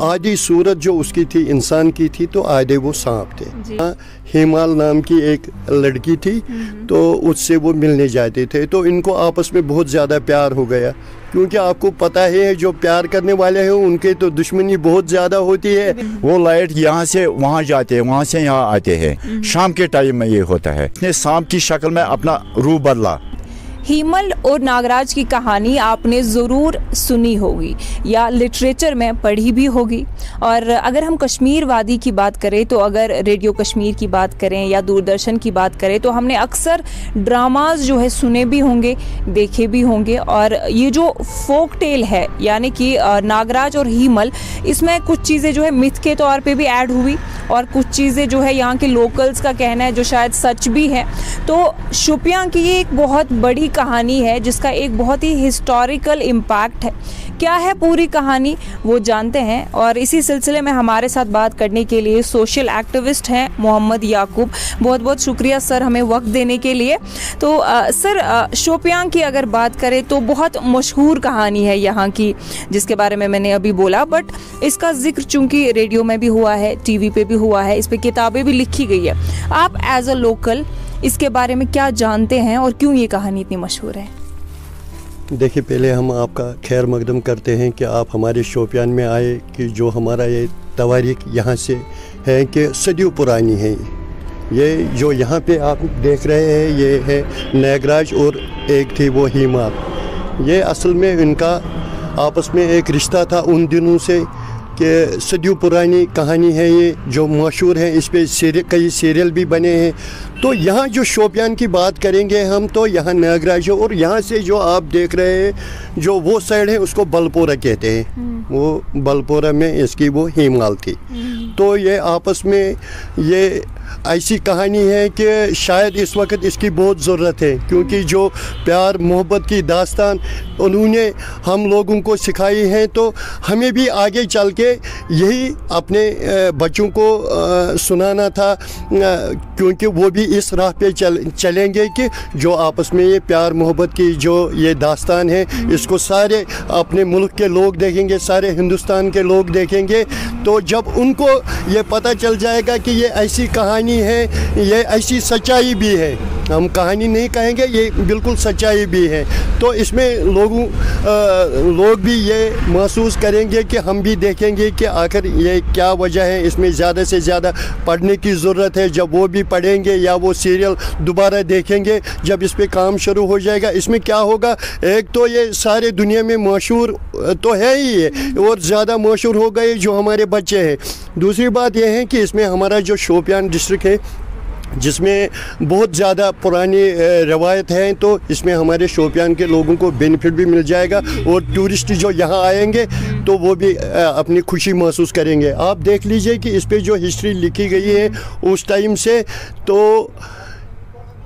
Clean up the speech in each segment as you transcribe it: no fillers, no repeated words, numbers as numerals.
आधी सूरत जो उसकी थी इंसान की थी तो आधे वो सांप थे। हेमाल नाम की एक लड़की थी तो उससे वो मिलने जाते थे तो इनको आपस में बहुत ज़्यादा प्यार हो गया, क्योंकि आपको पता है जो प्यार करने वाले हैं उनके तो दुश्मनी बहुत ज़्यादा होती है। वो लाइट यहाँ से वहाँ जाते हैं, वहाँ से यहाँ आते हैं, शाम के टाइम में ये होता है। इसने सांप की शक्ल में अपना रूप बदला। हीमल और नागराज की कहानी आपने ज़रूर सुनी होगी या लिटरेचर में पढ़ी भी होगी। और अगर हम कश्मीर वादी की बात करें तो अगर रेडियो कश्मीर की बात करें या दूरदर्शन की बात करें तो हमने अक्सर ड्रामाज जो है सुने भी होंगे, देखे भी होंगे। और ये जो फोक टेल है यानी कि नागराज और हीमल, इसमें कुछ चीज़ें जो है मिथ के तौर पे भी ऐड हुई और कुछ चीज़ें जो है यहाँ के लोकल्स का कहना है जो शायद सच भी है। तो शोपियां की ये एक बहुत बड़ी कहानी है जिसका एक बहुत ही हिस्टोरिकल इम्पैक्ट है। क्या है पूरी कहानी वो जानते हैं और इसी सिलसिले में हमारे साथ बात करने के लिए सोशल एक्टिविस्ट हैं मोहम्मद याकूब। बहुत बहुत शुक्रिया सर हमें वक्त देने के लिए। तो सर शोपियां की अगर बात करें तो बहुत मशहूर कहानी है यहाँ की जिसके बारे में मैंने अभी बोला, बट इसका जिक्र चूँकि रेडियो में भी हुआ है, टीवी पे भी हुआ है, इस पर किताबें भी लिखी गई है। आप एज अ लोकल इसके बारे में क्या जानते हैं और क्यों ये कहानी इतनी मशहूर है? देखिए, पहले हम आपका खैर मकदम करते हैं कि आप हमारे शोपियान में आए, कि जो हमारा ये तवारीख यहाँ से है कि सदियों पुरानी है। ये जो यहाँ पे आप देख रहे हैं ये है नागराज और एक थी वो हीमाल। ये असल में इनका आपस में एक रिश्ता था उन दिनों से कि सदियों पुरानी कहानी है ये जो मशहूर है। इस पे कई सीरियल भी बने हैं। तो यहाँ जो शोपियान की बात करेंगे हम तो यहाँ नागराज है और यहाँ से जो आप देख रहे हैं जो वो साइड है उसको बलपोरा कहते हैं। वो बलपोरा में इसकी वो हीमाल थी। तो ये आपस में ये ऐसी कहानी है कि शायद इस वक्त इसकी बहुत ज़रूरत है, क्योंकि जो प्यार मोहब्बत की दास्तान उन्होंने हम लोगों को सिखाई है तो हमें भी आगे चल के यही अपने बच्चों को सुनाना था, क्योंकि वो भी इस राह पे चलेंगे कि जो आपस में ये प्यार मोहब्बत की जो ये दास्तान है इसको सारे अपने मुल्क के लोग देखेंगे, सारे हिंदुस्तान के लोग देखेंगे। तो जब उनको ये पता चल जाएगा कि ये ऐसी कहानी है, ये ऐसी सच्चाई भी है, हम कहानी नहीं कहेंगे, ये बिल्कुल सच्चाई भी है, तो इसमें लोग भी ये महसूस करेंगे कि हम भी देखेंगे कि आखिर ये क्या वजह है। इसमें ज़्यादा से ज़्यादा पढ़ने की ज़रूरत है। जब वो भी पढ़ेंगे या वो सीरियल दोबारा देखेंगे, जब इस पे काम शुरू हो जाएगा, इसमें क्या होगा, एक तो ये सारे दुनिया में मशहूर तो है ही है और ज़्यादा मशहूर हो गए जो हमारे बच्चे हैं। दूसरी बात यह है कि इसमें हमारा जो शोपियान डिस्ट्रिक्ट है जिसमें बहुत ज़्यादा पुरानी रवायत है, तो इसमें हमारे शोपियान के लोगों को बेनिफिट भी मिल जाएगा और टूरिस्ट जो यहाँ आएंगे तो वो भी अपनी खुशी महसूस करेंगे। आप देख लीजिए कि इस पे जो हिस्ट्री लिखी गई है उस टाइम से, तो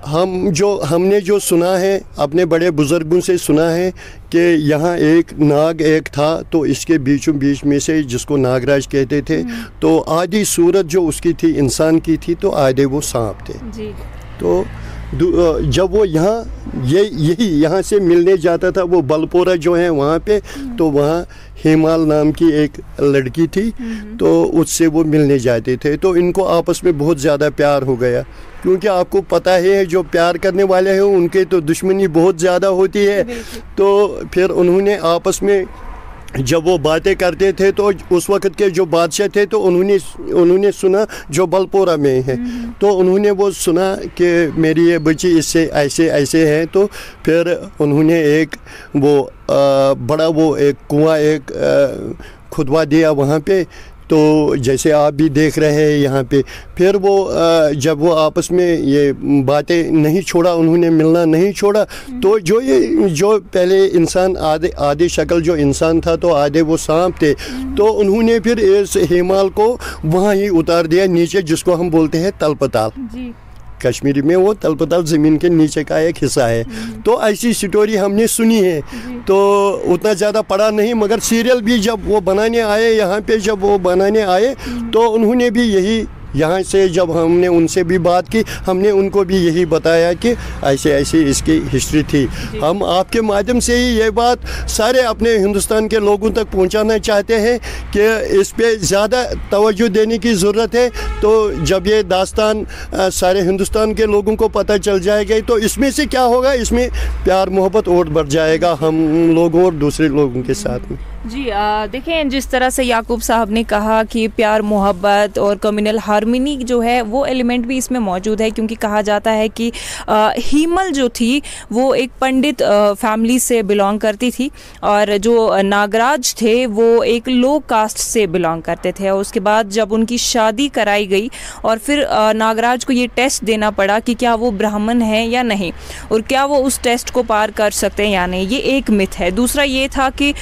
हमने जो सुना है अपने बड़े बुज़ुर्गों से सुना है कि यहाँ एक नाग एक था, तो इसके बीचों बीच में से जिसको नागराज कहते थे, तो आधी सूरत जो उसकी थी इंसान की थी तो आधे वो सांप थे जी। तो जब वो यही यहाँ से मिलने जाता था, वो बलपोरा जो है वहाँ पे, तो वहाँ हेमाल नाम की एक लड़की थी तो उससे वो मिलने जाते थे। तो इनको आपस में बहुत ज़्यादा प्यार हो गया, क्योंकि आपको पता है जो प्यार करने वाले हैं उनके तो दुश्मनी बहुत ज़्यादा होती है। तो फिर उन्होंने आपस में जब वो बातें करते थे तो उस वक्त के जो बादशाह थे तो उन्होंने सुना जो बलपोरा में है, तो उन्होंने वो सुना कि मेरी ये बच्ची इससे ऐसे है। तो फिर उन्होंने एक वो बड़ा वो एक कुआं खुदवा दिया वहाँ पे, तो जैसे आप भी देख रहे हैं यहाँ पे। फिर वो जब वो आपस में ये बातें नहीं छोड़ा, उन्होंने मिलना नहीं छोड़ा, तो जो पहले इंसान आधे शक्ल जो इंसान था तो आधे वो सांप थे, तो उन्होंने फिर इस हेमाल को वहाँ ही उतार दिया नीचे, जिसको हम बोलते हैं तलपताल। कश्मीरी में वो तलपताल ज़मीन के नीचे का एक हिस्सा है। तो ऐसी स्टोरी हमने सुनी है, तो उतना ज़्यादा पढ़ा नहीं, मगर सीरियल भी जब वो बनाने आए यहाँ पे, जब वो बनाने आए तो उन्होंने भी यही यहाँ से जब हमने उनसे भी बात की, हमने उनको भी यही बताया कि ऐसे ऐसी इसकी हिस्ट्री थी। हम आपके माध्यम से ही ये बात सारे अपने हिंदुस्तान के लोगों तक पहुँचाना चाहते हैं कि इस पे ज़्यादा तवज्जो देने की ज़रूरत है। तो जब ये दास्तान सारे हिंदुस्तान के लोगों को पता चल जाएगा तो इसमें से क्या होगा, इसमें प्यार मोहब्बत और बढ़ जाएगा हम लोगों और दूसरे लोगों के साथ में। जी देखें, जिस तरह से याकूब साहब ने कहा कि प्यार मोहब्बत और कम्युनल हार्मनी जो है वो एलिमेंट भी इसमें मौजूद है, क्योंकि कहा जाता है कि हीमल जो थी वो एक पंडित फैमिली से बिलोंग करती थी और जो नागराज थे वो एक लो कास्ट से बिलोंग करते थे। और उसके बाद जब उनकी शादी कराई गई और फिर नागराज को ये टेस्ट देना पड़ा कि क्या वो ब्राह्मण है या नहीं और क्या वो उस टेस्ट को पार कर सकते हैं या नहीं, ये एक मिथ है। दूसरा ये था कि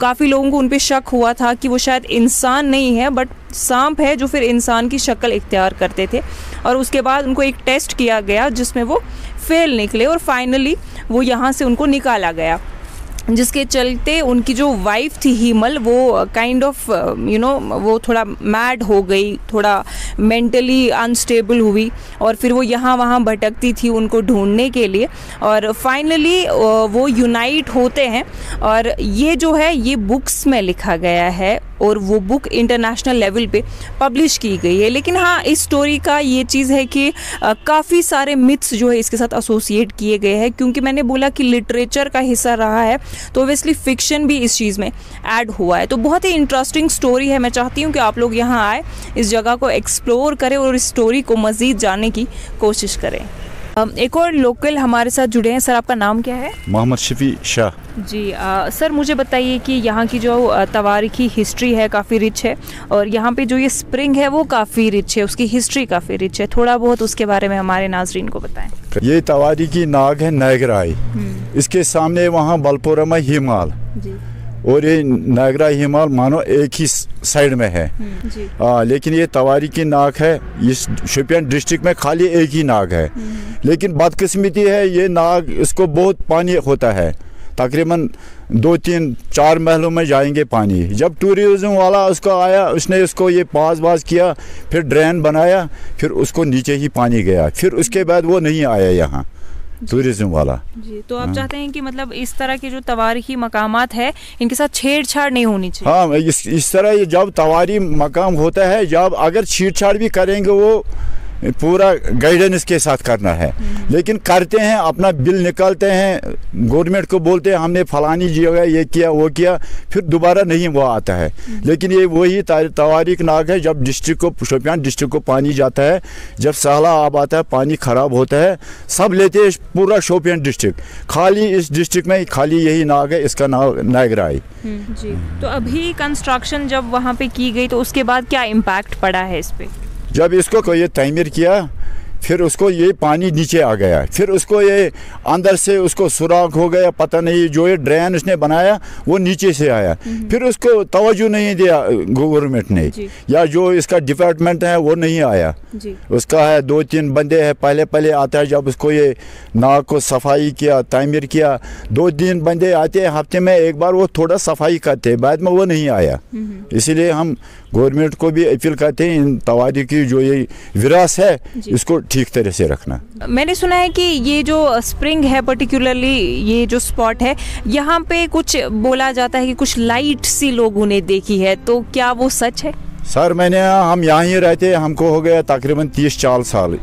काफ़ी लोगों को उन पे शक हुआ था कि वो शायद इंसान नहीं है बट सांप है जो फिर इंसान की शक्ल इख्तियार करते थे। और उसके बाद उनको एक टेस्ट किया गया जिसमें वो फेल निकले और फाइनली वो यहाँ से उनको निकाला गया, जिसके चलते उनकी जो वाइफ थी हीमल वो काइंड ऑफ वो थोड़ा मैड हो गई, थोड़ा मेंटली अनस्टेबल हुई और फिर वो यहाँ वहाँ भटकती थी उनको ढूंढने के लिए और फाइनली वो यूनाइट होते हैं। और ये जो है ये बुक्स में लिखा गया है और वो बुक इंटरनेशनल लेवल पे पब्लिश की गई है। लेकिन हाँ, इस स्टोरी का ये चीज़ है कि काफ़ी सारे मिथ्स जो है इसके साथ एसोसिएट किए गए हैं, क्योंकि मैंने बोला कि लिटरेचर का हिस्सा रहा है तो ओबियसली फिक्शन भी इस चीज़ में ऐड हुआ है। तो बहुत ही इंटरेस्टिंग स्टोरी है। मैं चाहती हूँ कि आप लोग यहाँ आए, इस जगह को एक्सप्लोर करें और इस स्टोरी को मज़ीद जानने की कोशिश करें। एक और लोकल हमारे साथ जुड़े हैं। सर, आपका नाम क्या है? मोहम्मद शफी शाह जी। सर, मुझे बताइए कि यहाँ की जो तवारीखी हिस्ट्री है काफ़ी रिच है और यहाँ पे जो ये स्प्रिंग है वो काफ़ी रिच है, उसकी हिस्ट्री काफ़ी रिच है। थोड़ा बहुत उसके बारे में हमारे नाजरीन को बताएं। ये तवारीखी नाग है नागराई, इसके सामने वहाँ बलपोरमा हिमाल और ये नागरा हिमाल मानो एक ही साइड में है। लेकिन ये तवारीखी नाग है, इस शोपियान डिस्ट्रिक्ट में खाली एक ही नाग है। लेकिन बदकिस्मती है ये नाग, इसको बहुत पानी होता है, तकरीबन 2-3-4 महलों में जाएंगे पानी। जब टूरिज्म वाला उसको आया, उसने इसको ये पास किया, फिर ड्रेन बनाया, फिर उसको नीचे ही पानी गया, फिर उसके बाद वो नहीं आया यहाँ टूरिज्म वाला। जी, तो आप चाहते हैं कि मतलब इस तरह के जो तवारीखी मकामात है इनके साथ छेड़छाड़ नहीं होनी चाहिए। हाँ, इस तरह जब तवारी मकाम होता है, जब अगर छेड़छाड़ भी करेंगे वो पूरा गाइडेंस के साथ करना है। लेकिन करते हैं, अपना बिल निकालते हैं, गवर्नमेंट को बोलते हैं हमने फलानी जगह ये किया वो किया, फिर दोबारा नहीं वो आता है। लेकिन ये वही तवारीख नाग है, जब डिस्ट्रिक्ट को शोपियान डिस्ट्रिक्ट को पानी जाता है, जब सैलाब आता है, पानी ख़राब होता है, सब लेते हैं पूरा शोपियान डिस्ट्रिक्ट। खाली इस डिस्ट्रिक्ट में खाली यही नाग है, इसका नाम नागराई। जी, तो अभी कंस्ट्रक्शन जब वहाँ पे की गई तो उसके बाद क्या इम्पैक्ट पड़ा है इस पे? जब इसको ये तमीर किया, फिर उसको ये पानी नीचे आ गया, फिर उसको ये अंदर से उसको सुराख हो गया, पता नहीं, जो ये ड्रेन उसने बनाया वो नीचे से आया, फिर उसको तवज्जो नहीं दिया गवर्नमेंट ने, या जो इसका डिपार्टमेंट है वो नहीं आया। उसका है 2-3 बंदे हैं, पहले आता है, जब उसको ये नाक को सफाई किया, तामीर किया, 2-3 बंदे आते हैं हफ्ते में एक बार, वो थोड़ा सफाई करते हैं, बाद में वो नहीं आया। इसीलिए हम गवर्नमेंट को भी अपील करते हैं, इन तवारीख की जो ये विरासत है इसको ठीक तरह से रखना। मैंने सुना है कि ये जो स्प्रिंग है, पर्टिकुलरली ये जो स्पॉट है, यहाँ पे कुछ बोला जाता है कि कुछ लाइट सी लोगों ने देखी है, तो क्या वो सच है? सर, हम यहाँ ही रहते हैं, हमको हो गया तकरीबन 30-40 साल।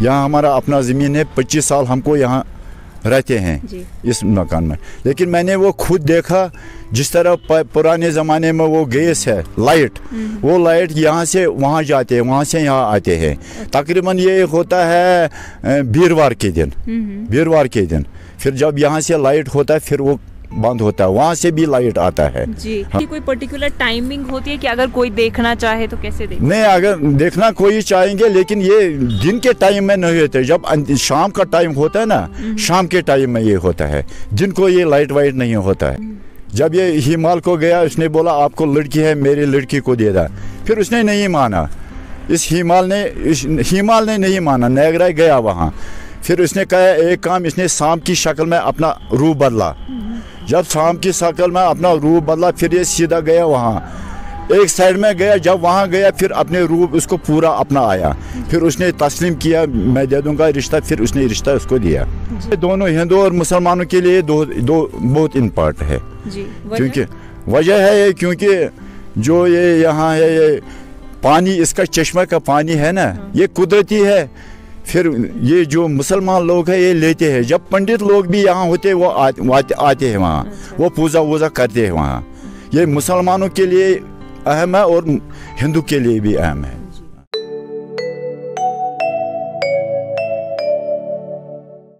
यहाँ हमारा अपना ज़मीन है, 25 साल हमको यहाँ रहते हैं इस मकान में। लेकिन मैंने वो खुद देखा, जिस तरह पुराने ज़माने में वो गैस है, लाइट, वो लाइट यहाँ से वहाँ जाते हैं, वहाँ से यहाँ आते हैं। तकरीबन ये होता है वीरवार के दिन, फिर जब यहाँ से लाइट होता है फिर वो बंद होता है, वहाँ से भी लाइट आता है। जी। हाँ। कोई पर्टिकुलर टाइमिंग होती है कि अगर कोई देखना चाहे तो कैसे देखे? नहीं, अगर देखना कोई चाहेंगे, लेकिन ये दिन के टाइम में नहीं होता है, जब शाम का टाइम होता है ना, शाम के टाइम में ये होता है, दिन को ये लाइट वाइट नहीं होता है। जब ये हिमाल को गया, उसने बोला आपको लड़की है, मेरी लड़की को दे दा, फिर उसने नहीं माना, इस हिमाल ने नहीं माना, नागराई गया वहाँ, फिर उसने कहा एक काम, इसने सांप की शक्ल में अपना रूप बदला। जब सांप की शक्ल में अपना रूप बदला, फिर ये सीधा गया वहाँ, एक साइड में गया, जब वहाँ गया फिर अपने रूप उसको पूरा अपना आया, फिर उसने तस्लीम किया मैं दे दूंगा रिश्ता, फिर उसने रिश्ता उसको दिया। दोनों हिंदू और मुसलमानों के लिए दो बहुत इम्पोर्टेंट है जी। क्योंकि वजह है ये, क्योंकि जो ये यहाँ है ये पानी, इसका चश्मा का पानी है ना, ये कुदरती है। फिर ये जो मुसलमान लोग हैं ये लेते हैं, जब पंडित लोग भी यहाँ होते वो आते हैं वहाँ, वो पूजा वूजा करते हैं वहाँ। ये मुसलमानों के लिए अहम है और हिंदू के लिए भी अहम है।